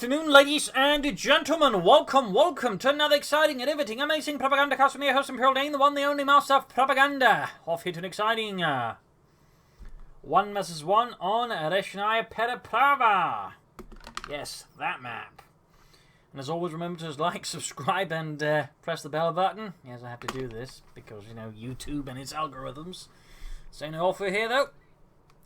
afternoon, ladies and gentlemen. Welcome to another exciting and riveting, amazing Propagandacast from your host, Imperial Dane, the one, the only master of propaganda. Off here to an exciting 1 vs 1 on Rechnaya Pereprava. Yes, that map. And as always, remember to like, subscribe, and press the bell button. Yes, I have to do this because, you know, YouTube and its algorithms. So, no offer here, though.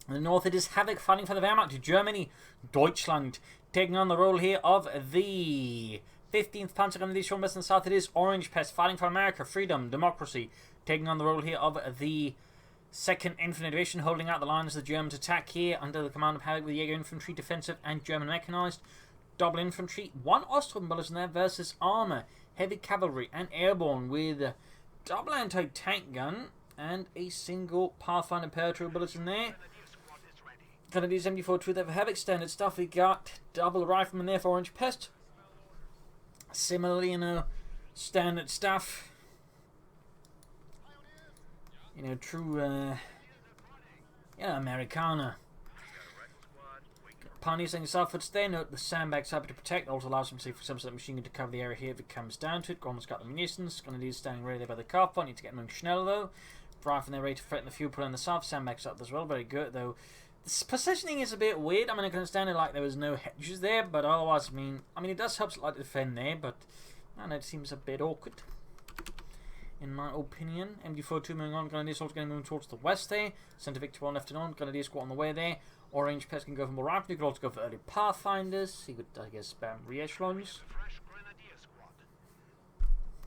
In the north, it is Havoc fighting for the Wehrmacht to Germany. Deutschland taking on the role here of the 15th Panzergrenadiers. From west and south, it is Orangepest fighting for America, freedom, democracy. Taking on the role here of the 2nd Infantry Division, holding out the lines of the Germans' attack here under the command of Havoc with Jaeger Infantry, defensive and German mechanized. Double infantry, 1 Austrian bullet in there versus armor, heavy cavalry and airborne with double anti-tank gun and a single Pathfinder Paratrooper bullet in there. Gonna do 74-2 there for Havoc. Standard stuff. We got double rifleman there for Orangepest. Similarly, you know, standard stuff. You know, true, Americana. Pioneers saying Southwoods there. Note the sandbags happy to protect. Also allows them to see for some sort of machine gun to cover the area here if it comes down to it. Gorman's got the munitions. Gonna need standing ready there by the car point. Need to get them Schnell though. Rifleman there ready to threaten the fuel pull on the south. Sandbags up as well. Very good though. This positioning is a bit weird. I mean, I can understand it like there was no hedges there, but otherwise, I mean, it does help like to defend there, but I don't know, it seems a bit awkward, in my opinion. MD42 moving on. Grenadiers also going to move towards the west there. Center Victor 1 left and on. Grenadiers squad on the way there. Orangepest can go for more rifle. You could also go for early Pathfinders. He would, I guess, spam re-echelons.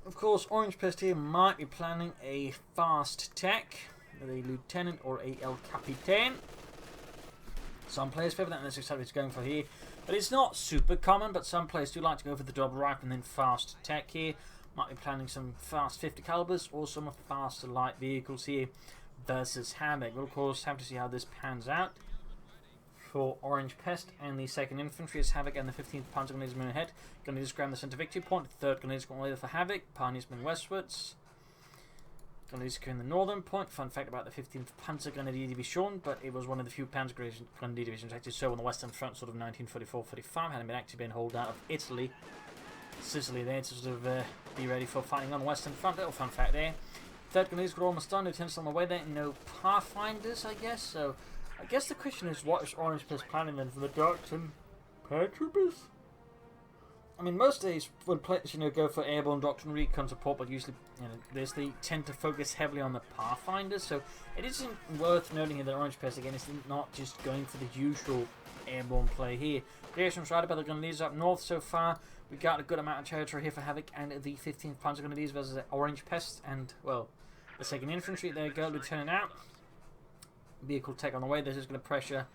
Of course, Orangepest here might be planning a fast tech with a lieutenant or a El Capitan. Some players favour that, and that's exactly what it's going for here. But it's not super common, but some players do like to go for the double rifle and then fast tech here. Might be planning some fast 50 calibers or some faster light vehicles here versus Havoc. We'll of course have to see how this pans out for Orangepest and the 2nd Infantry as Havoc and the 15th Panzergrenadiers moving ahead. Grenadiers grab the centre victory point. The 3rd Grenadiers going later for Havoc. Pioneers moving westwards. Grenadiers securing the northern point. Fun fact about the 15th Panzergrenadier Division, but it was one of the few Panzergrenadier divisions actually so on the western front, sort of 1944-45, hadn't been actually been held out of Italy, Sicily there to sort of be ready for fighting on the western front. Little fun fact there. 3rd Grenadiers were almost done. Lieutenants on the way there. No Pathfinders, I guess. So I guess the question is, what is Orangepest planning then for the Doctrine Paratroopers? I mean, most days when players, you know, go for airborne doctrine recon support, but usually, you know, they tend to focus heavily on the Pathfinders. So it isn't worth noting here that Orangepest again is not just going for the usual airborne play here. Creation's right about the Grenadiers up north so far. We got a good amount of territory here for Havoc and the 15th Panzergrenadiers versus the Orangepest and, well, the 2nd Infantry. There you go, Lieutenant out. Vehicle tech on the way. This is going to pressure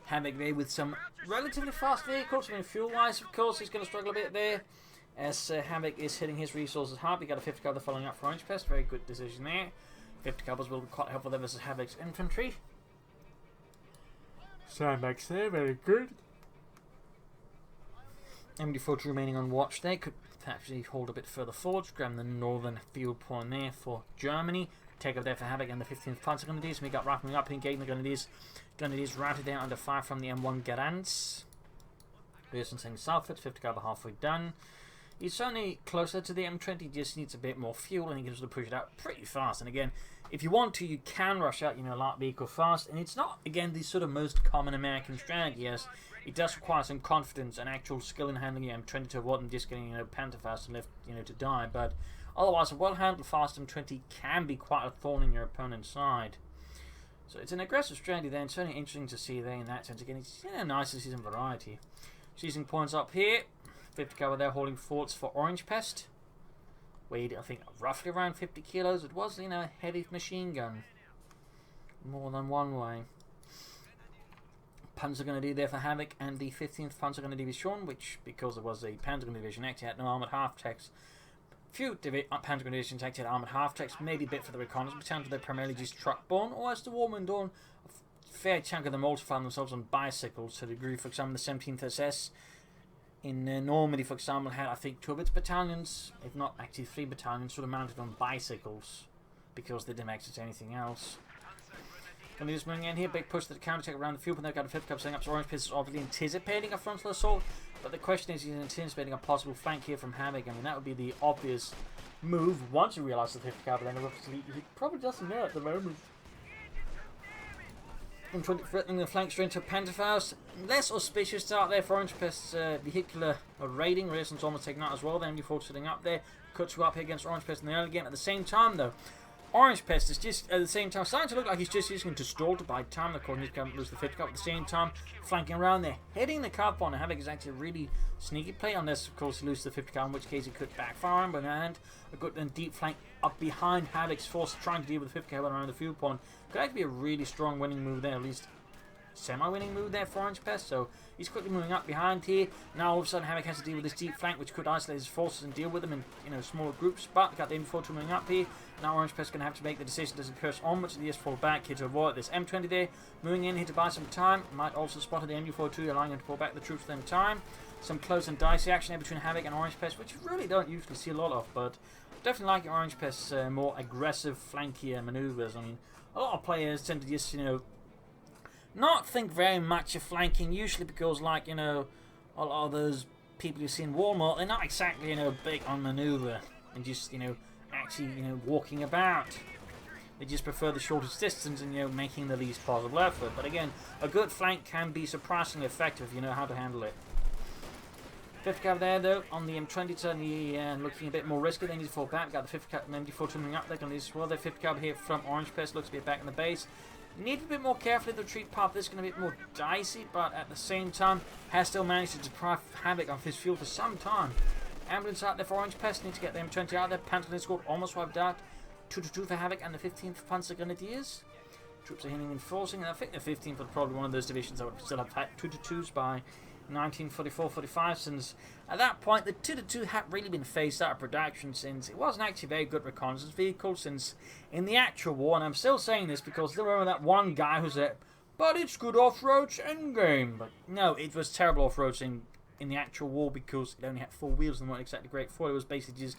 Havoc there with some relatively fast vehicles. I mean, fuel-wise, of course, he's going to struggle a bit there as Havoc is hitting his resources hard. We got a 50 caliber following up for Orangepest. Very good decision there. 50 calibers will be quite helpful there versus Havoc's infantry. Sandbags there, very good. MD42 remaining on watch there. Could actually hold a bit further forward. Grab the northern field point there for Germany. Take over there for Havoc and the 15th Panzergrenadiers. We got rifling up and engaging the Grenadiers. Grenadiers routed there under fire from the M1 Garants. Pearson saying southwards, 50 caliber halfway done. He's only closer to the M20, just needs a bit more fuel and he can sort of push it out pretty fast. And again, if you want to, you can rush out, you know, light vehicle fast. And it's not, again, the sort of most common American strategy. Yes, it does require some confidence and actual skill in handling your M20 to avoid them just getting, you know, panther fast and left, you know, to die. But otherwise, a well-handled fast M20 can be quite a thorn in your opponent's side. So it's an aggressive strategy there, and certainly interesting to see there in that sense. Again, it's nice to see some variety. Seizing points up here. 50 cover there, holding forts for Orangepest. Weighed, I think, roughly around 50 kilos. It was, you know, a heavy machine gun. More than one way. Panzergrenadier there for Havoc and the 15th Panzergrenadier Division, which, because it was a Panzergrenadier Division, actually had no armoured half-techs. Few Panzergrenadiers attacked had armoured half-techs, maybe a bit for the reconnaissance, but they're primarily just truck-borne, or as the Warman Dawn, a fair chunk of them also found themselves on bicycles to the degree, for example, the 17th SS in Normandy, for example, had, I think, 2 of its battalions, if not actually 3 battalions, sort of mounted on bicycles, because they didn't access anything else. Gonna just moving in here, big push to the counter attack around the field, but they've got a 5th Cub setting up, so Orangepest is obviously anticipating a frontal assault, but the question is, he's anticipating a possible flank here from Havoc. I mean, that would be the obvious move once you realise the 5th Cub, but then obviously he probably doesn't know at the moment. Threatening the flank straight to Pentafaust. Less auspicious start there for Orangepest's vehicular raiding. Raison's almost taken out as well. The MD4 sitting up there. Cuts you up here against Orangepest in the early game. At the same time, though, Orangepest is just, at the same time, starting to look like he's just using to stall to buy time. Of course, he's going to lose the 5th Cub at the same time. Flanking around there. Hitting the Cub on. Havoc is actually a really sneaky play, unless, of course, he loses the 5th Cub, in which case he could backfire him. But and a good and deep flank up behind Havoc's force, trying to deal with the 5th Cub around the field point. Could actually be a really strong winning move there, at least semi-winning move there for Orangepest. So he's quickly moving up behind here. Now all of a sudden Havoc has to deal with this deep flank, which could isolate his forces and deal with them in smaller groups. But we got the M4 moving up here. Now Orangepest is going to have to make the decision: does it curse onwards, or does he just fall back here to avoid this M20 there? Moving in here to buy some time. Might also spot the MU42, allowing him to pull back the troops for them time. Some close and dicey action there between Havoc and Orangepest, which you really don't usually see a lot of, but definitely liking Orangepest's more aggressive flankier maneuvers. I mean, a lot of players tend to just, not think very much of flanking, usually because, like, a lot of those people you see in Walmart, they're not exactly, big on maneuver and just, actually, walking about. They just prefer the shortest distance and, making the least possible effort. But again, a good flank can be surprisingly effective if you know how to handle it. 5th Cub there, though, on the M20, certainly looking a bit more risky. They need to fall back. Got the 5th Cub and MD4 coming up. They're going to need to swirl their 5th Cub here from Orangepest. Looks to be back in the base. You need to be a bit more careful in the retreat path. This is going to be a bit more dicey, but at the same time, has still managed to deprive Havoc of his fuel for some time. Ambulance out there for Orangepest. Need to get the M20 out there. Panther squad almost wiped out. 2-2 for Havoc and the 15th Panzer Grenadiers. Troops are healing and forcing, and I think the 15th was probably one of those divisions that would still have had 2-2s by 1944-45, since at that point the 2-2 had really been phased out of production, since it wasn't actually a very good reconnaissance vehicle. Since in the actual war, and I'm still saying this because I still remember that one guy who said, but it's good off-roads endgame. But no, it was terrible off-roads in the actual war, because it only had 4 wheels and weren't exactly great for it. It was basically just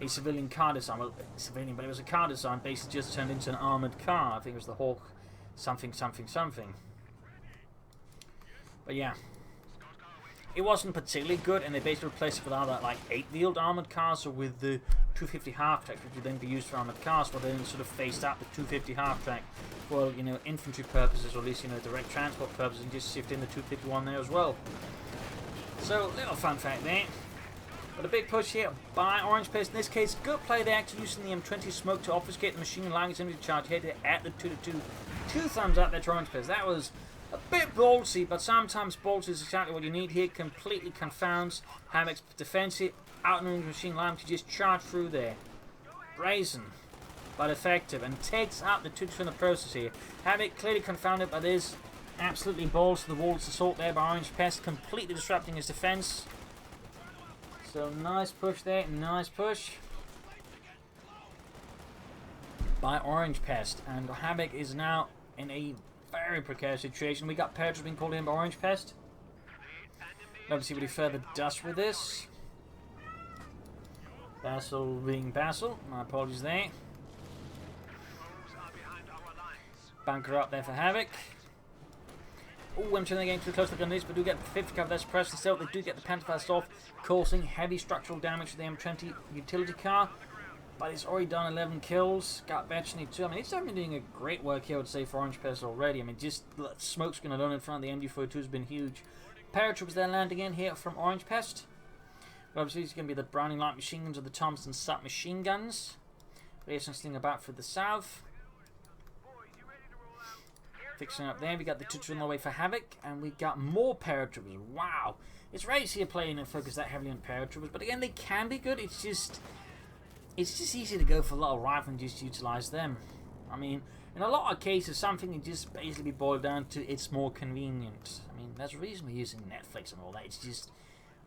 a civilian car design. Well, civilian, but it was a car design basically just turned into an armoured car. I think it was the Hawk something. But yeah, it wasn't particularly good, and they basically replaced it with either like 8-wheeled armoured cars or with the 250 half-track, which would then be used for armoured cars, but then sort of phased out the 250 half-track for, infantry purposes, or at least, direct transport purposes, and just shift in the 251 there as well. So, little fun fact there. But a big push here by Orangepest. In this case, good play there, actually using the M20 smoke to obfuscate the machine, allowing his enemy to charge here at the 2-2. 2 thumbs up there to Orangepest. That was a bit ballsy, but sometimes ballsy is exactly what you need here. Completely confounds Havoc's defense here. Outnumbering the machine, allowing him to just charge through there. Brazen, but effective, and takes out the 2-2 in the process here. Havoc clearly confounded by this. Absolutely balls to the walls assault there by Orangepest, completely disrupting his defense. So nice push there, nice push by Orangepest, and Havoc is now in a very precarious situation. We got Paratrooper being called in by Orangepest. Love to see what he further does with this. Basil being Basil, my apologies there. Bunker up there for Havoc. Oh, I'm turning the game too close to the Grenadiers, but do get the 5th Cub there suppressed, and still they do get the Pantherfast off, causing heavy structural damage to the M20 utility car. But it's already done 11 kills, got Betchney too. I mean, it's definitely doing a great work here, I would say, for Orangepest already. I mean, just the smoke's going to run in front of the MD42 has been huge. Paratroopers there landing in here from Orangepest. But obviously, it's going to be the Browning Light Machine Guns or the Thompson Sub Machine Guns. There's something about for the south. Fixing up there, we got the 2-2 on the way for Havoc, and we got more Paratroopers. Wow, it's rare to see a player and focus that heavily on Paratroopers, but again, they can be good. It's just easy to go for a lot of rifle and just utilize them. I mean, in a lot of cases, something can just basically boil down to it's more convenient. I mean, that's the reason we're using Netflix and all that. It's just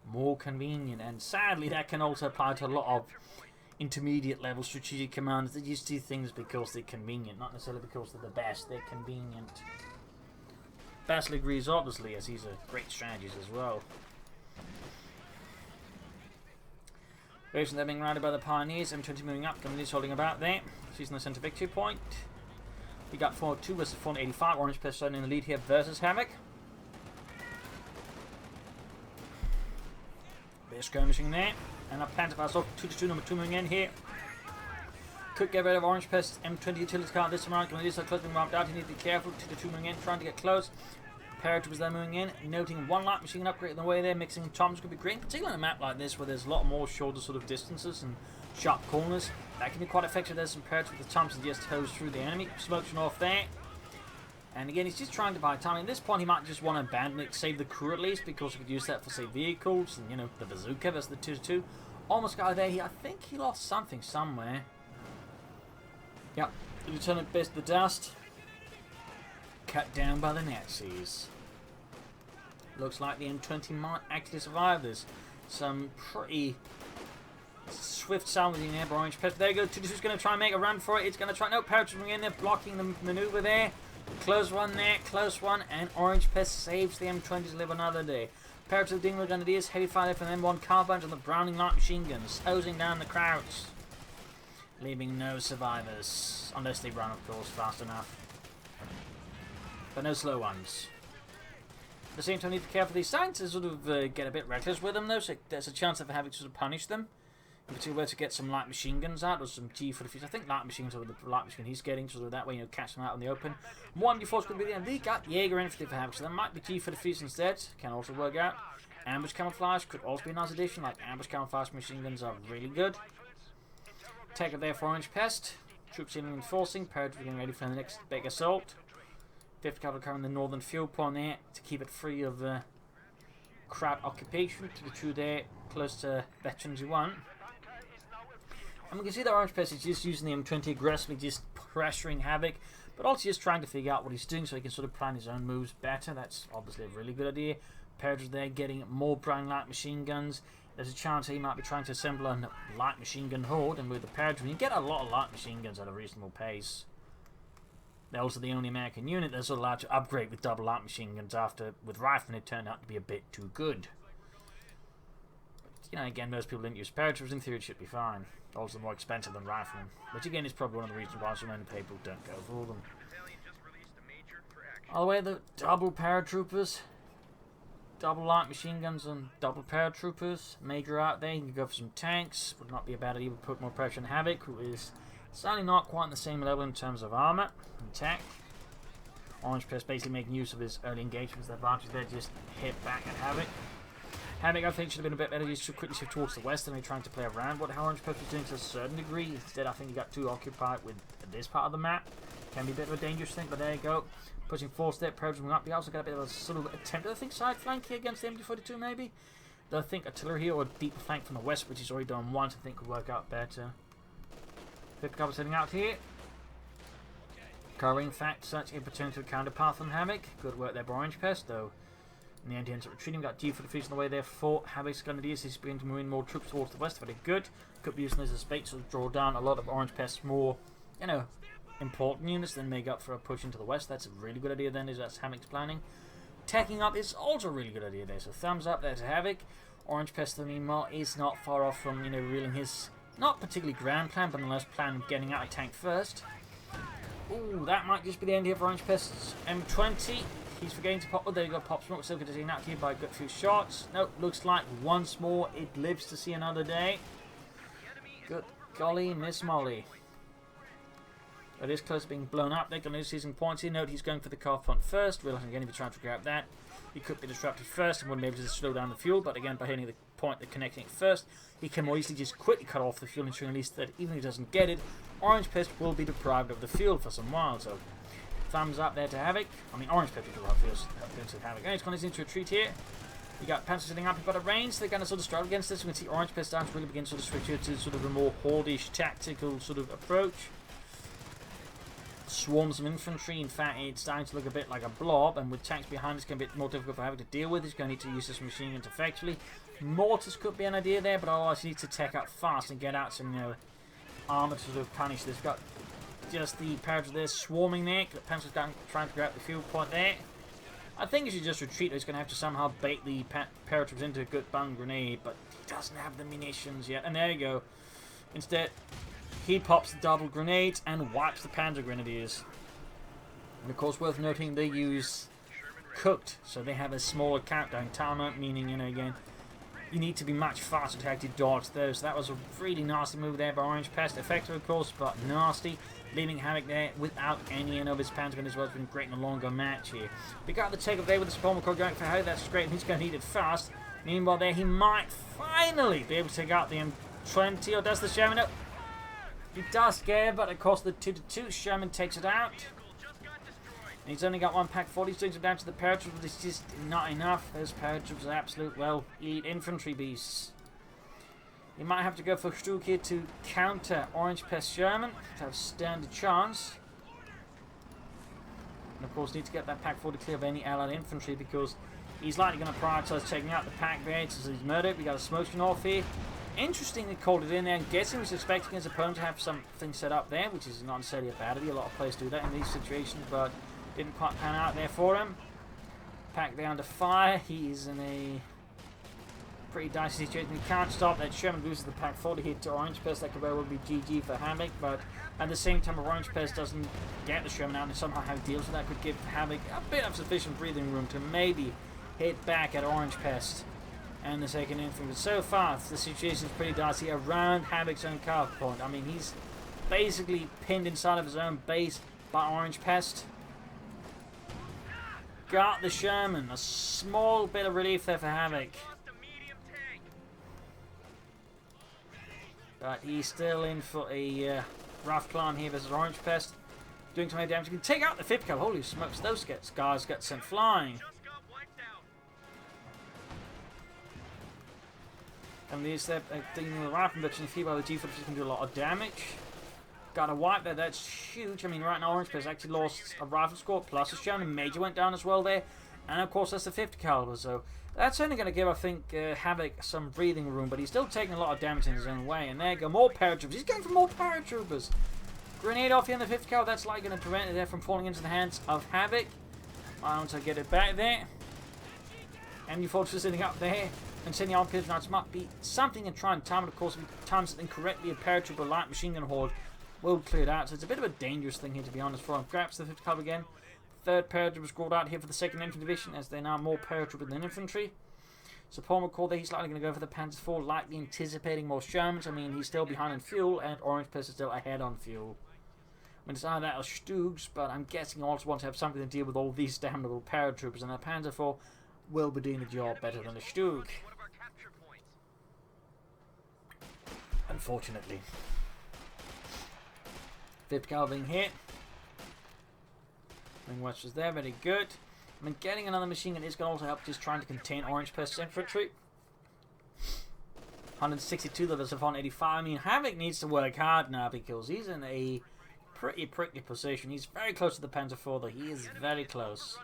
more convenient, and sadly, that can also apply to a lot of intermediate level strategic commanders that just do things because they're convenient, not necessarily because they're the best, they're convenient. Basil agrees, obviously, as he's a great strategist as well. Version they're being routed by the Pioneers, M20 moving up, Grenadiers holding about there, seizing the centre victory point. We got 402 versus 485. Orangepest starting in the lead here versus Havoc. Bit of skirmishing there. And I plan to pass off 2-2, number 2 moving in here. Could get rid of Orangepest's M20 utility car this time around. When it is so close being wiped out, you need to be careful. 2-2 moving in, trying to get close. Paratroopers there moving in, noting one light machine upgrade in the way there, mixing toms could be great, particularly on a map like this where there's a lot more shorter sort of distances and sharp corners. That can be quite effective. There's some paratroopers with the toms and just hose through the enemy. Smoking off there. And again, he's just trying to buy time. At this point, he might just want to abandon it, save the crew at least, because he could use that for, say, vehicles and, you know, the bazooka versus the 2-2. Almost got there. I think he lost something somewhere. Yep, Lieutenant Best the Dust. Cut down by the Nazis. Looks like the M20 might actually survive this. Some pretty swift salvaging there by Orangepest. There you go. 2-2's going to try and make a run for it. It's going to try. No, Paratrooper in there, blocking the maneuver there. Close one there, close one, and Orangepest saves the M20 to live another day. Paratrooper dealing with grenadiers, heavy fire from M1 carbines and the Browning light machine guns, hosing down the crowds, leaving no survivors, unless they run, of course, fast enough. But no slow ones. At the same time, need to be careful. These starting to sort of get a bit reckless with them, though, so there's a chance of having to sort of punish them. In particular, to get some light machine guns out, or some G45s. I think light machines are the light machine he's getting, so that way, you know, catch them out in the open. More MG4s could be there. They got Jaeger Infantry for Havoc, so there might be G45s instead. Can also work out. Ambush camouflage could also be a nice addition. Like ambush camouflage machine guns are really good. Take it there for Orangepest. Troops in enforcing. Paratrooper getting ready for the next big assault. 5th Cavalry covering the northern field point there to keep it free of crowd occupation. To the true there, close to Veterans you want. And we can see that Orangepest is just using the M20 aggressively, just pressuring Havoc, but also just trying to figure out what he's doing so he can sort of plan his own moves better. That's obviously a really good idea. Paratroopers there getting more Brown light machine guns. There's a chance he might be trying to assemble a light machine gun horde, and with the Paratrooper, you get a lot of light machine guns at a reasonable pace. They're also the only American unit that's allowed to upgrade with double light machine guns after, with riflemen, it turned out to be a bit too good. But, you know, again, most people didn't use Paratroopers. In theory, it should be fine. Also more expensive than riflemen, which again is probably one of the reasons why so many people don't go for them. All the way, the double Paratroopers, double light machine guns and double Paratroopers. Major out there, you can go for some tanks. Would not be a bad idea to put more pressure on Havoc, who is certainly not quite on the same level in terms of armor and tech. Orangepest basically making use of his early engagements. The advantage there, just hit back at Havoc. Havoc, I think, should have been a bit better. Just to quickly shift towards the west and trying to play around what Orangepest was doing to a certain degree. Instead, I think he got too occupied with this part of the map. Can be a bit of a dangerous thing, but there you go. Pushing 4-step, Paratrooper up. He also got a bit of a sort of attempt, I think, side flank here against the MG42 maybe. Though I think artillery here or a deeper flank from the west, which he's already done once, I think could work out better. 5th Cavalry setting out here. Covering, in fact, such a potential counterpath on Havoc. Good work there by Orangepest, though. In the end, he ends up retreating. Got G45s on the way there for Havoc's Grenadiers. He's beginning to move in more troops towards the west. Very good. Could be using this as a bait to draw down a lot of Orangepest's more, you know, important units, then make up for a push into the west. That's a really good idea then, is that's Havoc's planning. Tacking up is also a really good idea there. So thumbs up there to Havoc. Orangepest, meanwhile, is not far off from, you know, revealing his not particularly grand plan, but nonetheless plan of getting out of tank first. Ooh, that might just be the end here for Orangepest's M20. He's forgetting to pop. Oh, there you go, pop smoke. Still going to take out here by a good few shots. Nope, looks like once more it lives to see another day. Good golly, Miss Molly. It is close to being blown up. They're going to lose season points here. Note he's going for the car front first. Realizing again, if he's trying to grab that, he could be disrupted first and wouldn't be able to slow down the fuel. But again, by hitting the point they're connecting it first, he can more easily just quickly cut off the fuel, ensuring at least that even if he doesn't get it, Orangepest will be deprived of the fuel for some while. So thumbs up there to Havoc. I mean, Orangepest will deprive of Havoc. And he's going into retreat here. You got Panzer sitting up, you've got a range. They're going to sort of struggle against this. We can see Orangepest starting to really begin to sort of switch here to sort of a more horde-ish tactical sort of approach. Swarms of infantry. In fact, it's starting to look a bit like a blob, and with tanks behind, it's going to be a bit more difficult for Havoc to deal with. He's going to need to use this machine guns effectively. Mortars could be an idea there, but otherwise he needs to tech up fast and get out some, you know, armor to sort of punish this. Got just the Paratroopers there swarming there. Panzer's trying to grab the field point there. I think he should just retreat. He's going to have to somehow bait the Paratroopers into a good bung grenade, but he doesn't have the munitions yet. And there you go. Instead, he pops the double grenades and wipes the Panzer Grenadiers. And of course, worth noting, they use cooked, so they have a smaller countdown timer, meaning, you know, again, you need to be much faster to actually dodge those. So that was a really nasty move there by Orangepest. Effective, of course, but nasty. Leaving Havoc there without any of his pentagon as well. It's been great in a longer match here. We got the take-up there with the support code going for Havoc. That's great. He's going to need it fast. Meanwhile, there he might finally be able to take out the M20. Or does the Sherman? No. He does scare, but of course the 2-2 Sherman takes it out. And he's only got one pack 40. He's doing some damage to the Paratrooper, but it's just not enough. Those Paratroopers are absolute, well, elite infantry beasts. You might have to go for Stug here to counter Orangepest Sherman to have standard chance. And of course need to get that pack 40 clear of any allied infantry because he's likely going to prioritise taking out the pack barracks as he's murdered. We got a smoke screen off here. Interesting they called it in there. I'm guessing he was expecting his opponent to have something set up there, which is not necessarily a bad idea. A lot of players do that in these situations, but didn't quite pan out there for him. Pack there under fire. He is in a pretty dicey situation. He can't stop that. Sherman loses the pack 40 hit to Orangepest. That could very well be GG for Havoc, but at the same time, Orangepest doesn't get the Sherman out and somehow have deals with that could give Havoc a bit of sufficient breathing room to maybe hit back at Orangepest and the second infantry. But so far, the situation is pretty dicey around Havoc's own carve point. I mean, he's basically pinned inside of his own base by Orangepest. Got the Sherman. A small bit of relief there for Havoc. But he's still in for a rough climb here versus Orangepest. Doing some damage. You can take out the 5th cab. Holy smokes, those guys get sent flying. And these dealing with rifle production, if you by the G-Forces can do a lot of damage. Got a wipe there, that's huge. I mean, right now Orangepest actually lost a rifle squad, plus a Sherman Major went down as well there. And of course, that's the 50 caliber, so that's only going to give, I think, Havoc some breathing room, but he's still taking a lot of damage in his own way. And there you go, more Paratroopers. He's going for more Paratroopers. Grenade off here in the 50 caliber, that's likely going to prevent it there from falling into the hands of Havoc. I want to get it back there. MU Fortress sitting up there. And sending the arm piercing rounds might be something and try and time it. Of course, if he times it incorrectly, a Paratrooper light machine gun horde will clear it out. So it's a bit of a dangerous thing here, to be honest, for him. Grabs the 50 caliber again. Third Paratrooper scored out here for the 2nd Infantry Division, as they're now more Paratrooper than infantry. So Paul McCall there, he's likely going to go for the Panzer IV, likely anticipating more Shermans. I mean, he's still behind on fuel, and Orangepest is still ahead on fuel. I mean, it's either that or Stugs, but I'm guessing he also wants to have something to deal with all these damnable Paratroopers, and the Panzer IV will be doing the job better than the Stug. Unfortunately. 5th caliber being hit. Wing West was there, very good. I mean, getting another machine gun is going to also help just trying to contain Orangepest's infantry. 162 levels of 185. I mean, Havoc needs to work hard now because he's in a pretty prickly position. He's very close to the Panzer IV, though. He is very close.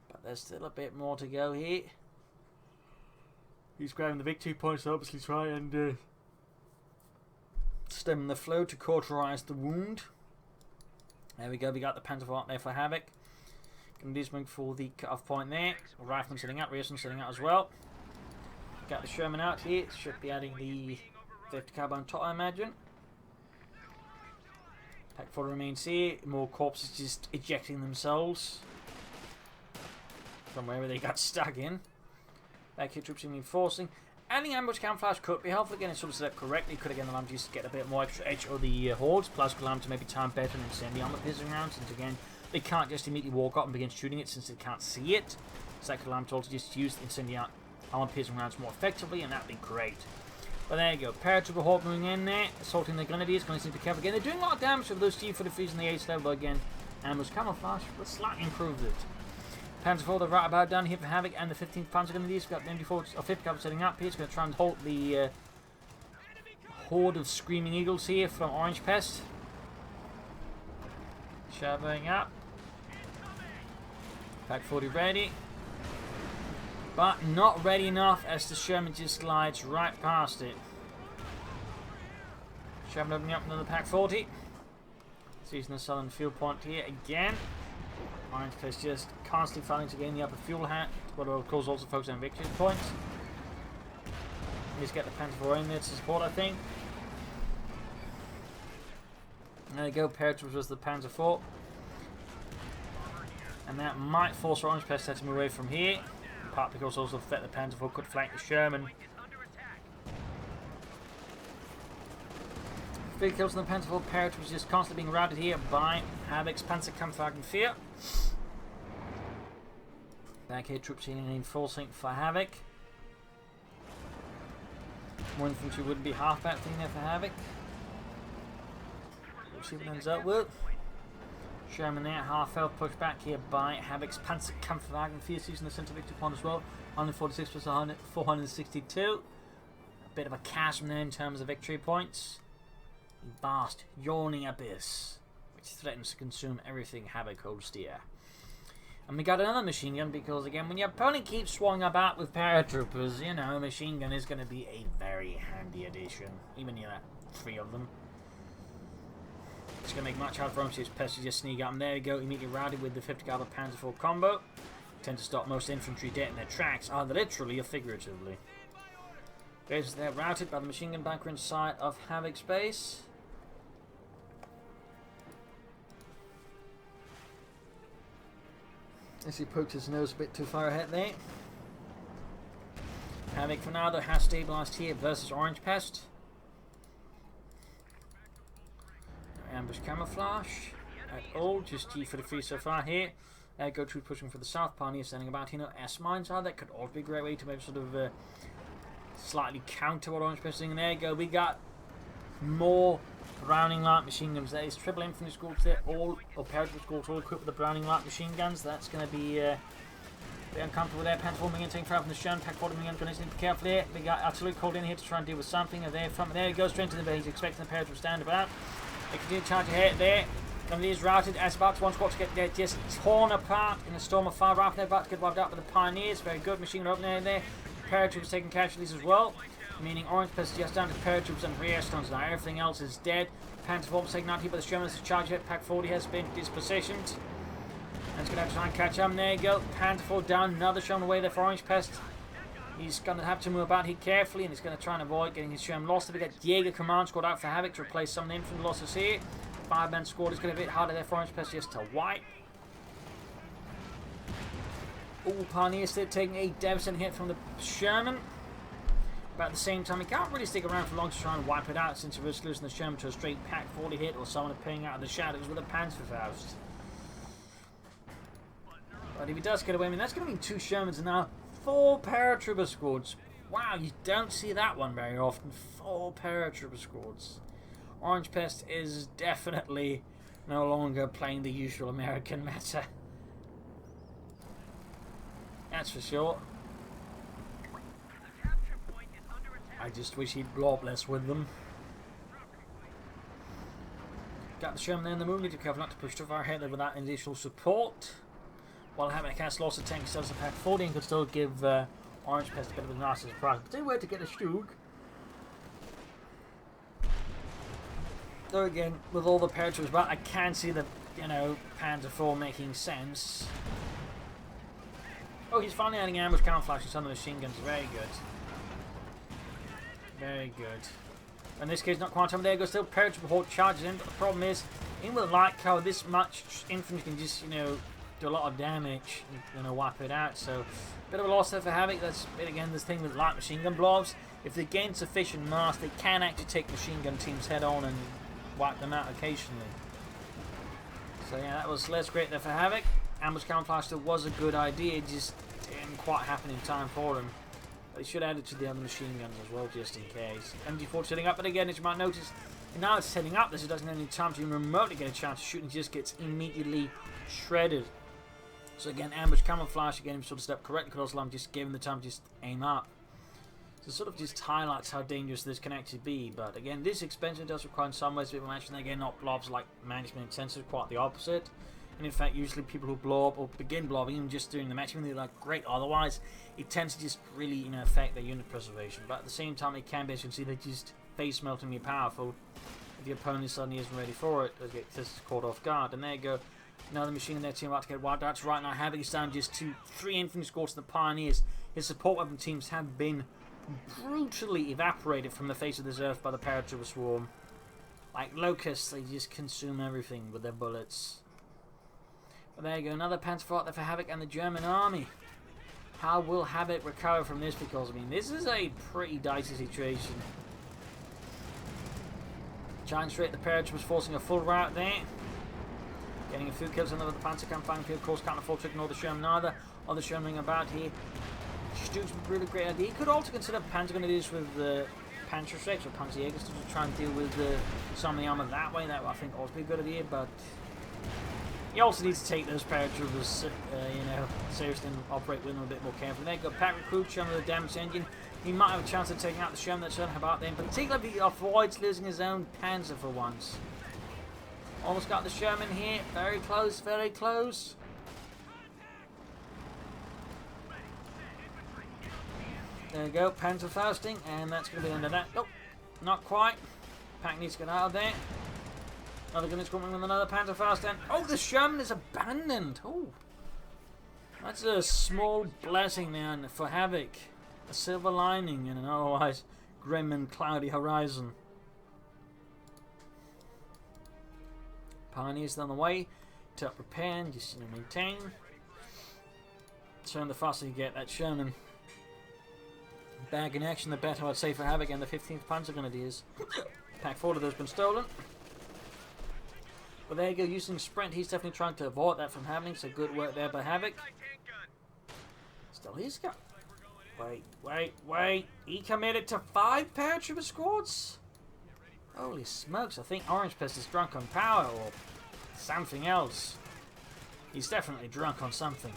But there's still a bit more to go here. He's grabbing the victory points to obviously try and stem the flow to cauterize the wound. There we go, we got the Panzer IV out there for Havoc. Going to do something for the cut-off point there. Rifleman sitting out, Rearson sitting out as well. Got the Sherman out here. Should be adding the 50 caliber on top, I imagine. Pack 4 remains here. More corpses just ejecting themselves from wherever they got stuck in. Back here, troops reinforcing. Adding ambush camouflage could be helpful. Again, it's sort of set up correctly. Could again allow them to get a bit more extra edge of the hordes. Plus, could allow them to maybe time better and send the armor piercing rounds. Since again, they can't just immediately walk up and begin shooting it since they can't see it. So that could allow them to also just use the incendiary armor piercing rounds more effectively, and that'd be great. But there you go. Paratrooper horde moving in there, assaulting the Grenadiers. Going to need to be careful again. They're doing a lot of damage with those G43s in the 8th level, but again, ambush camouflage, but slightly improved it. Panzer IV, they're right about down here for Havoc and the 15th Panzer Grenadiers. We've got the MD4 or 5th caliber setting up here. It's going to try and halt the horde of Screaming Eagles here from Orangepest. Showering up. Pack 40 ready. But not ready enough as the Sherman just slides right past it. Sherman opening up another Pack 40. Seizing the southern fuel point here again. Orangepest just constantly failing to gain the upper fuel hat, but of course also focus on victory points. Just get the Panzer IV in there to support, I think. There you go, Paratroopers was the Panzer IV. And that might force Orangepest to move away from here. Part because also the fact the Panzer IV could flank the Sherman. 3 kills on the Panzer IV Paratrooper, which is just constantly being routed here by Havoc's Panzerkampfwagen 4. Back here, troops healing and enforcing for Havoc. More infantry wouldn't be half bad thing there for Havoc. We'll see what it ends up with. Sherman there, half health, pushed back here by Havoc's Panzerkampfwagen 4, using the center victory point as well. 146 plus 462. A bit of a chasm there in terms of victory points. A vast, yawning abyss, which threatens to consume everything Havoc holds dear. And we got another machine gun because, again, when your opponent keeps swung about with paratroopers, you know, a machine gun is going to be a very handy addition. Even, you know, 3 of them. It's going to make much harder for Orangepest to just sneak up. And there we go, immediately routed with the 50 caliber Panzer IV combo. Tend to stop most infantry dead in their tracks, either literally or figuratively. They're routed by the machine gun bunker inside of Havoc's base. As he poked his nose a bit too far ahead there. Havoc for now though has stabilised here versus Orangepest. No ambush camouflage at all, just G43 so far here. Go troops pushing for the south, Pioneer standing about here. No S-mines are that could also be a great way to maybe sort of slightly counter what Orangepest is doing. There you go, we got more Browning light machine guns. There is triple infantry squads there, all or paratrooper squads all equipped with the Browning light machine guns. That's going to be uncomfortable there. Panzer IV taking fire from the Sherman. Pack 40 going to need to be careful here. We got artillery called in here to try and deal with something. There from there he goes straight into the base. He's expecting the paratrooper to stand about. They continue to charge ahead there. Somebody is routed as about to one squad to get there, just torn apart in a storm of fire. Right, they're about to get wiped out by the Pioneers. Very good machine gun opening there. Paratroopers taking casualties as well. Meaning Orangepest just down to paratroopers and rear stones now. Everything else is dead. Panzer IV taken out here by the Sherman. The charge hit. Pack 40 has been dispositioned. And it's going to have to try and catch him. There you go. Panzer IV down. Another Sherman away there for Orangepest. He's going to have to move about here carefully, and he's going to try and avoid getting his Sherman lost. We got Jaeger Command Squad out for Havoc to replace some of the infantry losses here. 5-man squad is going to be a bit harder there for Orangepest just to wipe. All Pioneers still taking a devastating hit from the Sherman. But at the same time, he can't really stick around for long to try and wipe it out, since he risks losing the Sherman to a straight Pack 40 hit or someone appearing out of the shadows with a Panzerfaust. But if he does get away, I mean, that's going to be 2 Shermans and now 4 Paratrooper squads. Wow, you don't see that one very often. 4 Paratrooper squads. Orangepest is definitely no longer playing the usual American meta. That's for sure. I just wish he'd blow up less with them. Got the Sherman there in the moon. Need to be careful not to push too far ahead there without additional support. While Havoc has lost a tank, still has a Pack 40 and could still give Orangepest a bit of a nasty surprise. But anyway, to get a Stug. Though again, with all the paratroopers, but I can see the, you know, Panzer IV making sense. Oh, he's finally adding ambush camouflage to some of the machine guns. Very good. Very good. In this case, not quite time. There goes still Paratrooper Horde charges in, but the problem is, even with a light cover, this much infantry can just, you know, do a lot of damage and, you know, wipe it out. So, bit of a loss there for Havoc. That's, again, this thing with light machine gun blobs. If they gain sufficient mass, they can actually take machine gun teams head on and wipe them out occasionally. So, yeah, that was less great there for Havoc. Ambush camouflage still was a good idea, it just didn't quite happen in time for him. But he should add it to the other machine guns as well, just in case. MG4 setting up, but again, as you might notice, now it's setting up this, it doesn't have any time to even remotely get a chance to shoot, and just gets immediately shredded. So again, ambush camouflage, again, sort of step correctly, because I'm just giving the time to just aim up. So it sort of just highlights how dangerous this can actually be. But again, this expansion does require in some ways a bit of action. Again, not blobs like management intensive, quite the opposite. And in fact, usually people who blow up or begin blobbing, even just during the match, even though they're like great otherwise, it tends to just really, you know, affect their unit preservation. But at the same time, it can be, as you can see, they just face meltingly powerful. If the opponent suddenly isn't ready for it, they get just caught off guard. And there you go, another machine in their team about to get wiped out. Right now, Havoc is down just to 3 infantry squads to the Pioneers. His support weapon teams have been brutally evaporated from the face of this earth by the Paratrooper swarm. Like locusts, they just consume everything with their bullets. But there you go, another Panzer there for Havoc and the German army. How will Havoc recover from this? Because, I mean, this is a pretty dicey situation. Giant straight, the Paratroopers forcing a full rout there. Getting a few kills on the Panzer campaign field. Of course, can't afford to ignore the Sherman either. Other Sherman about here. Stu's a really great idea. He could also consider Panzer going to do this with the Panzer Strikes or Panzer Jaegers to try and deal with some of the armor that way. That I think also be a good idea, but you also need to take those Paratroopers, you know, seriously and operate with them a bit more carefully. There you go, Pat Recruit, Sherman with the damaged engine. He might have a chance of taking out the Sherman that's about them, particularly if he avoids losing his own Panzer for once. Almost got the Sherman here. Very close, very close. There you go, Panzer Fausting, and that's going to be the end of that. Nope, not quite. Pack needs to get out of there. Another gunner's coming with another Panzer Fausting. Oh, the Sherman is abandoned. Oh, that's a small blessing there for Havoc. A silver lining in an otherwise grim and cloudy horizon. Pioneers on the way to repair and just maintain. So the faster you get that Sherman back in action, the better, I'd say, for Havoc and the 15th Panzer Grenadiers. Pack 4 of those been stolen. But there you go, using Sprint, he's definitely trying to avoid that from happening, so good work there by Havoc. Still, he's got... Wait. He committed to 5 Paratrooper squads? Holy smokes, I think Orangepest is drunk on power or something else. He's definitely drunk on something.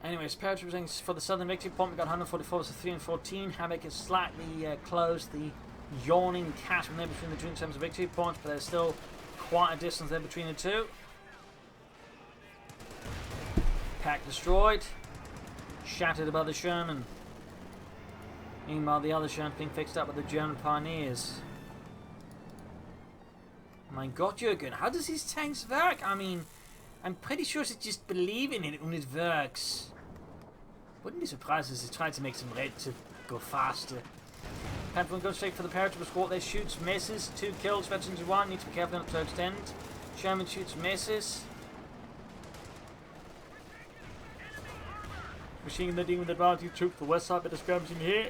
Anyways, Paratroopers for the Southern Victory Point. We got 144 to 3 and 14. Havoc has slightly closed the yawning chasm there between the two in terms of victory points, but there's still quite a distance there between the two. Pack destroyed. Shattered above the Sherman. Meanwhile, the other Sherman's being fixed up with the German Pioneers. My God, Jürgen, how does his tanks work? I mean, I'm pretty sure they just believe in it when it works. Wouldn't be surprised if they tried to make some red to go faster. Panther goes straight for the Paratrooper squad. They shoots, misses. 2 kills, veterans 1. Need to be careful not to extend. Sherman shoots, misses. Machine gun dealing with the advantage troop for the west side, but the skirmishing here.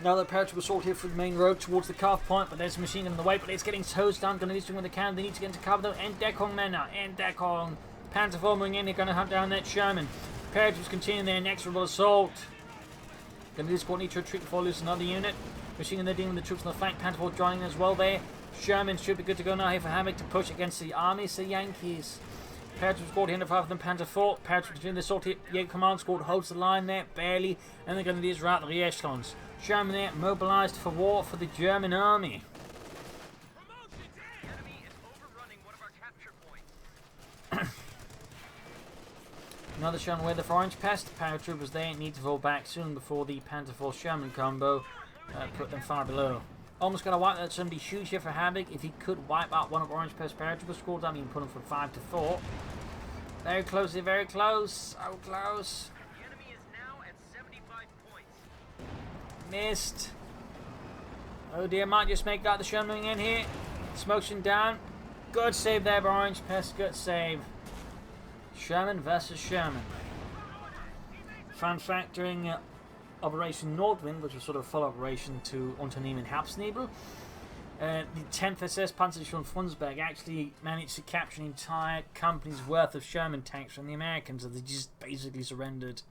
Another Paratrooper assault here from the main road towards the calf point, but there's a machine gun in the way, but it's getting hosed down. Gonna need to win the can. They need to get into cover though. And Deckung men now. And Deckung. Panther forming in. They're gonna hunt down that Sherman. Paratroopers continue their inexorable assault. Gonna do squad need to retreat before losing another unit. Machine gun they're dealing with the troops on the flank. Panther joining as well there. Sherman should be good to go now here for Havoc to push against the armies, the Yankees. Paratrooper squad here, 5 of them, Panther 4. Paratrooper continue the assault here. Jaeger command squad holds the line there, barely. And they're gonna do is rout the echelons. Sherman there, mobilized for war for the German army. Another Sherman with the Orangepest. Paratroopers there need to fall back soon before the Panther 4 Sherman combo put them far below. Almost gonna wipe that. Somebody huge here for Havoc. If he could wipe out one of Orangepest Paratrooper squads, I mean put him from 5 to 4. Very close, very close. So close. The enemy is now at 75 points. Missed. Oh dear, might just make out the Sherman in here. Smoking down. Good save there by Orangepest. Good save. Sherman versus Sherman. Fun fact, during Operation Nordwind, which was sort of a full operation to Unternehmen Herbstnebel, the 10th SS Panzerdivision Frundsberg actually managed to capture an entire company's worth of Sherman tanks from the Americans, and they just basically surrendered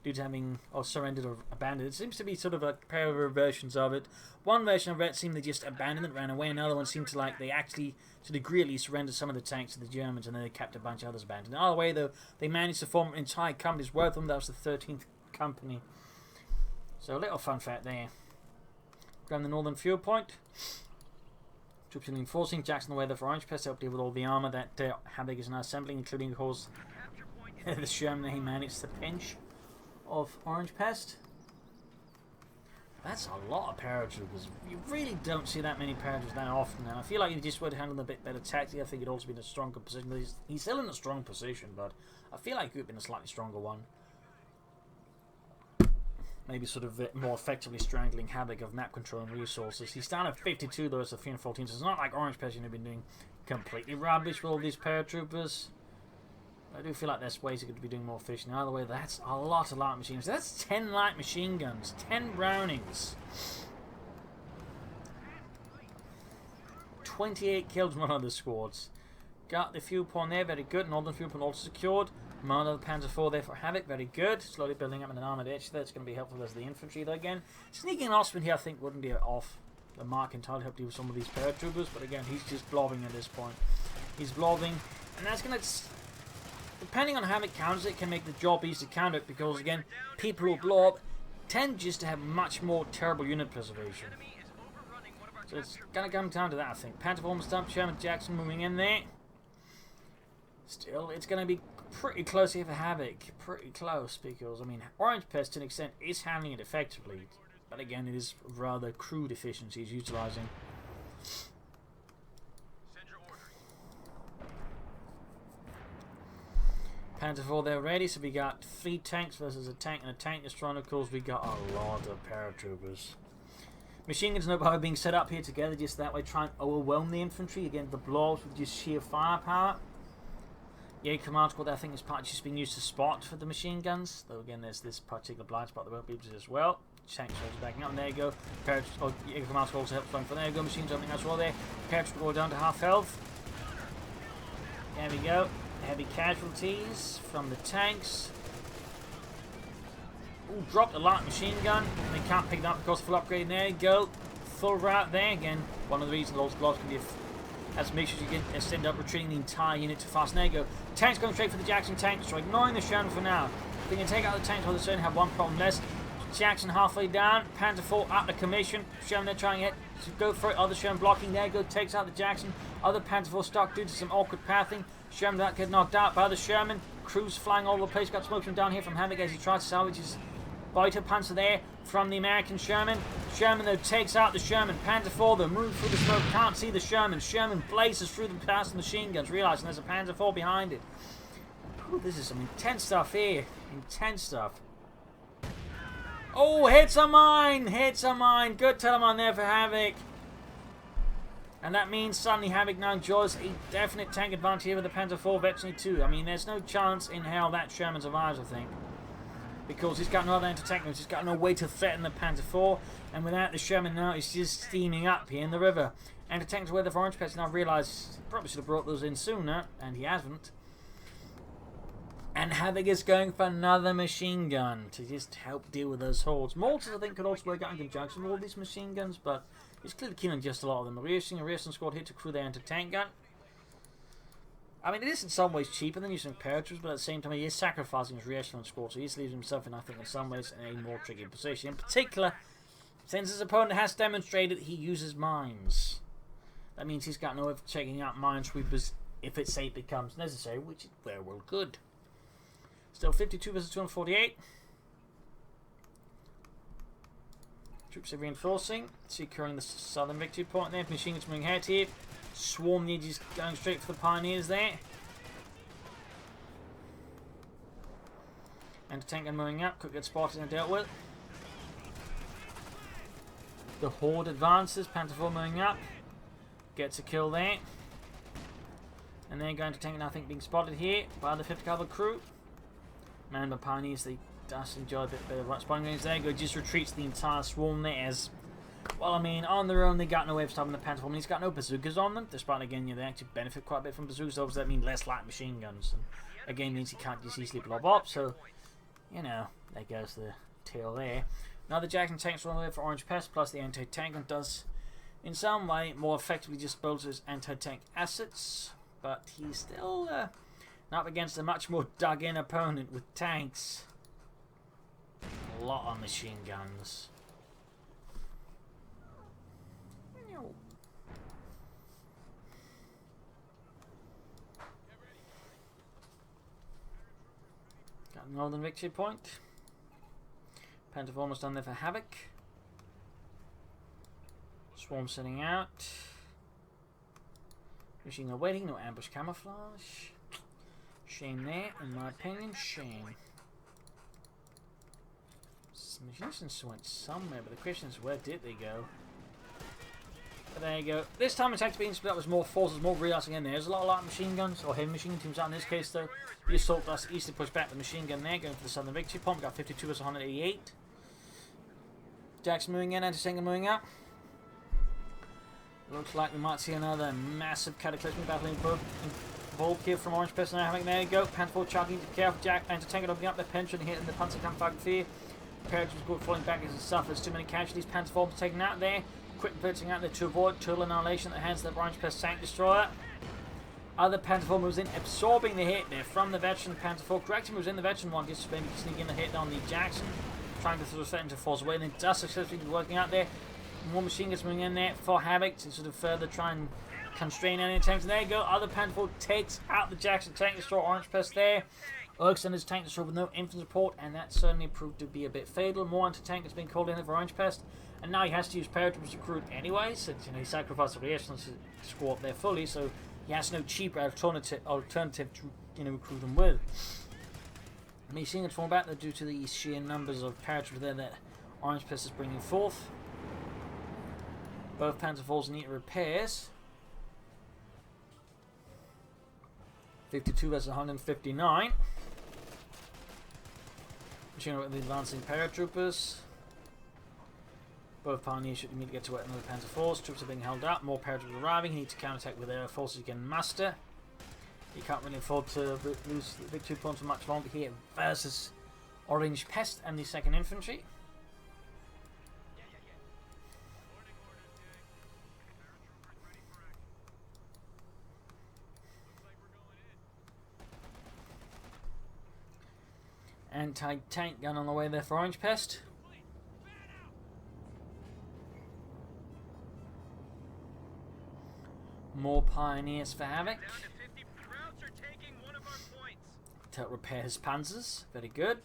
due to having, or surrendered or abandoned. It seems to be sort of a pair of versions of it. One version of it seemed they just abandoned it, ran away. Another one seemed to like they actually, to a degree at least, surrendered some of the tanks to the Germans, and then they kept a bunch of others abandoned. Either way, though, they managed to form an entire company's worth of them. That was the 13th company. So a little fun fact there. Grab the northern fuel point. Troops reinforcing. Jackson the weather for Orangepest to help deal with all the armour that Havoc is now assembling, including, of course, the Sherman he managed to pinch of Orangepest. That's a lot of Paratroopers. You really don't see that many Paratroopers that often now. I feel like he just would have handled a bit better tactically. I think he'd also been in a stronger position. He's still in a strong position, but I feel like he would have been a slightly stronger one. maybe sort of more effectively strangling Havoc of map control and resources. He's down at 52 though, so 314, so it's not like Orangepest been doing completely rubbish with all these paratroopers. I do feel like there's ways he could be doing more efficient. Either way, that's a lot of light machines. That's 10 light machine guns, 10 Brownings. 28 kills from one of the squads. Got the fuel point there, very good. Northern fuel point also secured. Command of the Panzer IV there for Havoc, very good. Slowly building up in an armoured edge there. It's going to be helpful as the infantry though again. Sneaking Osman here I think wouldn't be off the mark entirely, help deal with some of these paratroopers, but again he's just blobbing at this point. He's blobbing, and that's going to, depending on how it counters it, can make the job easy to counter it, because again people who blob tend just to have much more terrible unit preservation. So it's going to come down to that I think. Panzer IV almost done, Sherman Jackson moving in there. Still, it's going to be pretty close here for Havoc. Pretty close, because, I mean, Orangepest to an extent is handling it effectively. But again, it is rather crude efficiencies utilising. Panzer IV there ready, so we got 3 tanks versus a tank and a tank destroyer. Of course, we got a lot of paratroopers. Machine guns no power being set up here together, just that way try and overwhelm the infantry. Again, the blobs with just sheer firepower. Jaeger command squad I think is partly just being used to spot for the machine guns. Though again there's this particular blind spot that won't be used as well. Tank soldiers backing up, and there you go. Jaeger command squad also helps flank from there. You go, machines opening as well there. Paratrooper go down to half health. There we go. Heavy casualties from the tanks. Ooh, dropped a light machine gun. They can't pick it up because full upgrade. There you go. Full route there. Again, one of the reasons those blobs can be as make sure you can end up retreating the entire unit to fast. There you go. Tanks going straight for the Jackson tank, so ignoring the Sherman for now. If we can take out the tanks, we'll certainly have one problem less. Jackson halfway down, Panzer IV out of commission. Sherman they're trying to go for it. Other Sherman blocking. There you go. Takes out the Jackson. Other Panzer IV stuck due to some awkward pathing. Sherman that get knocked out by the Sherman. Crews flying all over the place. Got smoke from down here from Havoc as he tries to salvage his Fighter Panzer there from the American Sherman. Sherman though takes out the Sherman. Panzer IV though moves through the smoke, can't see the Sherman. Sherman blazes through the past the machine guns, realizing there's a Panzer IV behind it. Ooh, this is some intense stuff here. Intense stuff. Oh, hits a mine! Hits a mine! Good telemine there for Havoc. And that means suddenly Havoc now enjoys a definite tank advantage here with the Panzer IV Veteran 2. I mean, there's no chance in hell that Sherman survives, I think. Because he's got no other anti-tank moves, he's got no way to threaten the Panzer IV, and without the Sherman now, he's just steaming up here in the river. Anti-tanks weather for Orangepest now realised probably should have brought those in sooner, and he hasn't. And Havoc is going for another machine gun to just help deal with those hordes. Mortars, I think, could also work out in conjunction with all these machine guns, but he's clearly keen on just a lot of them. We're using a Rearson squad here to crew their anti-tank gun. I mean, it is in some ways cheaper than using paratroopers, but at the same time, he is sacrificing his rear squad, so he's leaving himself in, I think, in some ways, in a more tricky position. In particular, since his opponent has demonstrated he uses mines. That means he's got no way of checking out minesweepers if it, say, becomes necessary, which is very well good. Still 52 versus 248. Troops are reinforcing, securing the southern victory point there. Machine guns moving ahead here. Swarm the edges going straight for the pioneers there. And tank gun moving up, could get spotted and dealt with. The horde advances, Panzer IV moving up. Gets a kill there. And then going to tank, I think, being spotted here by the 5th Cavalry crew. Man, the pioneers, they just enjoy a bit of spawning range there. Go just retreats the entire swarm there as, well, I mean, on their own, they got no way of stopping the Panzer IV. I mean, he's got no bazookas on them, despite, again, they actually benefit quite a bit from bazookas. Obviously, that means less light machine guns. And, again, means he can't just easily blob up, so, you know, there goes the tail there. Now, the Jackson tanks run away for Orangepest, plus the anti-tank gun does, in some way, more effectively dispose his anti-tank assets, but he's still up against a much more dug-in opponent with tanks. A lot of machine guns. Got Northern Victory Point. Panzer IV almost done there for Havoc. Swarm setting out. Machine gun waiting, no ambush camouflage. Shame there, in my opinion, shame. Machinists went somewhere, but the question is, where did they go? But there you go. This time attack's being split up as more forces, more realizing in there. There's a lot of machine guns, or heavy machine teams out in this case though. The assault does easily push back the machine gun there, going for the southern victory point. We got 52 versus 188. Jack's moving in, anti-tank moving up. Looks like we might see another massive cataclysmic battle involved here from Orangepest and Havoc. There you go. Panther charging, be careful. Jack anti-tank opening up, they're penetrating, hitting the Panzerkampfwagen 4. Paratroopers good falling back as it suffers too many casualties. Panther taken out there. Quick blitzing out there to avoid total annihilation at the hands of the Orangepest tank destroyer. Other Panther 4 moves in, absorbing the hit there from the veteran Panther 4. Correcting moves in the veteran one, just maybe sneaking the hit on the Jackson. Trying to sort of threaten to force away, and it does successfully be working out there. More machine guns moving in there for Havoc to sort of further try and constrain any tanks. And there you go, other Panther 4 takes out the Jackson tank destroyer, Orangepest there. Erks and his tank destroyer with no infantry support, and that certainly proved to be a bit fatal. More anti-tank has been called in for Orangepest, and now he has to use Paratroopers to recruit anyway, since he sacrificed the reactions to squad there fully, so he has no cheaper alternative to recruit them with. Machine guns fall back though due to the sheer numbers of Paratroopers there that Orangepest is bringing forth. Both Panther 4s need repairs. 52 versus 159. Machine with the advancing Paratroopers. Both Pioneers should immediately get to work another Panther Force. Troops are being held up. More Paratroopers arriving. He needs to counterattack with air forces he can muster. He can't really afford to lose the victory points for much longer here versus Orangepest and the 2nd Infantry. Anti-tank gun on the way there for Orangepest. More Pioneers for Havoc. To repair his panzers. Very good.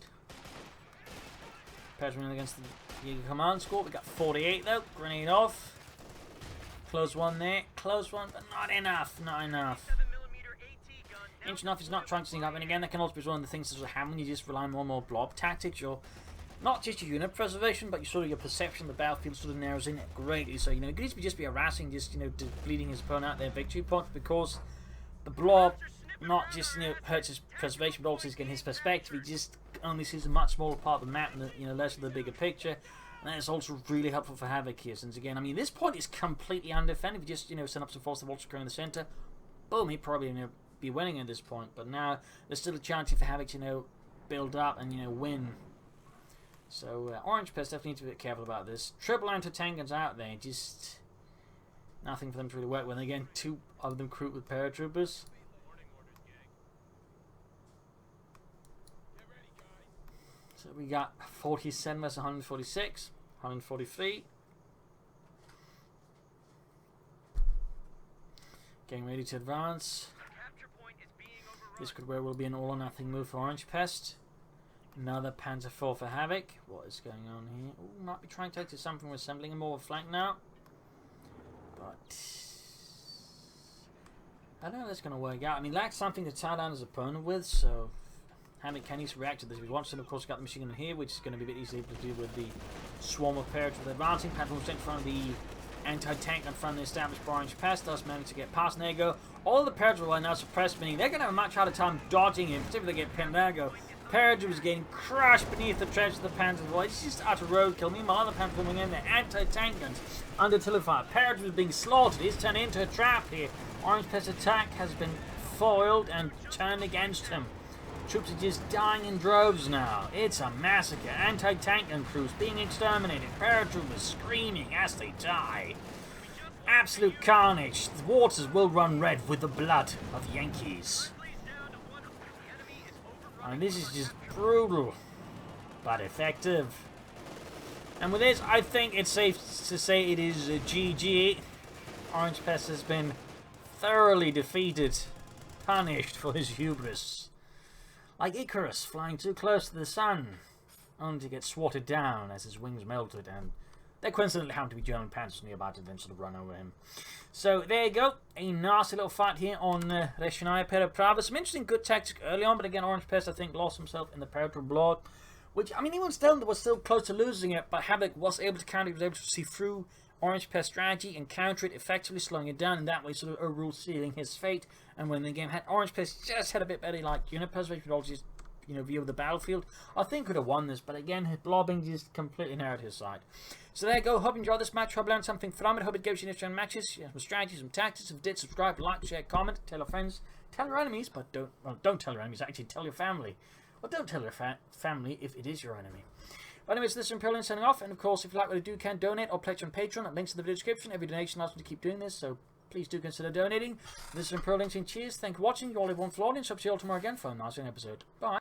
Paratrooper against the Jaeger Command Squad. We got 48 though. Grenade off. Close one there. Close one, but not enough. Not enough. Inch enough is not trying to sneak up, and again that can also be one of the things that happen when you just rely more and more blob tactics. You're not just your unit preservation, but your perception of the battlefield sort of narrows in greatly. So it needs to just be harassing, just bleeding his opponent out their victory points, because the blob not just hurts his preservation, but also he's getting his perspective. He just only sees a much smaller part of the map and less of the bigger picture. And that's also really helpful for Havoc here, since again, I mean, this point is completely undefended. If you just send up some force, the Vulture in the center, boom, he'd probably be winning at this point. But now there's still a chance for Havoc to build up and win. So Orangepest definitely need to be a bit careful about this. Triple anti-tank guns out there, just nothing for them to really work with. And again, 2 of them recruit with Paratroopers. So we got 47 versus 146, 143. Getting ready to advance. This could very well be an all or nothing move for Orangepest. Another Panther 4 for Havoc. What is going on here? Ooh, might be trying to take to something. We're assembling a more flank now. But I don't know if that's going to work out. I mean, lacks something to tie down his opponent with, so Havoc can easily react to this. If he wants to, of course, got the machine gun here, which is going to be a bit easy to deal with the swarm of Paratroopers advancing. Panther was in front of the anti-tank in front of the established Orangepest, thus managed to get past. And there you go. All the Paratroopers are now suppressed, meaning they're going to have a much harder time dodging him, particularly if they get pinned. There you go. Paratroopers getting crushed beneath the treads of the Panther. Well, it's just utter roadkill. Meanwhile, the Panther coming in, the anti-tank guns under artillery fire. Paratroopers being slaughtered. It's turned into a trap here. Orangepest's attack has been foiled and turned against him. Troops are just dying in droves now. It's a massacre. Anti-tank gun crews being exterminated. Paratroopers screaming as they die. Absolute carnage. The waters will run red with the blood of Yankees. I mean, this is just brutal, but effective. And with this, I think it's safe to say it is a GG. Orangepest has been thoroughly defeated, punished for his hubris. Like Icarus flying too close to the sun, only to get swatted down as his wings melted, and there coincidentally happened to be German Panthers nearby to then sort of run over him. So there you go, a nasty little fight here on Rechnaya Pereprava. Some interesting good tactics early on, but again, Orangepest I think lost himself in the Paratrooper block. Which, I mean, even still, was still close to losing it, but Havoc was able to counter, he was able to see through Orangepest strategy and counter it, effectively slowing it down, and that way sort of overall sealing his fate and winning the game. Had Orangepest just had a bit better, like, unit preservation, but also just, view of the battlefield, I think could have won this, but again, his blobbing just completely narrowed his side. So there you go. Hope you enjoyed this match. Hope you learned something from it. Hope it gives you next round matches, some strategies, some tactics. If you did, subscribe, like, share, comment, tell your friends, tell your enemies, but don't tell your enemies, actually tell your family. Well, don't tell your family if it is your enemy. But anyways, this is Imperial signing off, and of course, if you like what I do, can donate or pledge on Patreon. Links in the video description. Every donation allows me to keep doing this, so please do consider donating. This is Imperial saying cheers. Thank you for watching. You all have one for audience. Hope to see you all tomorrow again for a nice episode. Bye.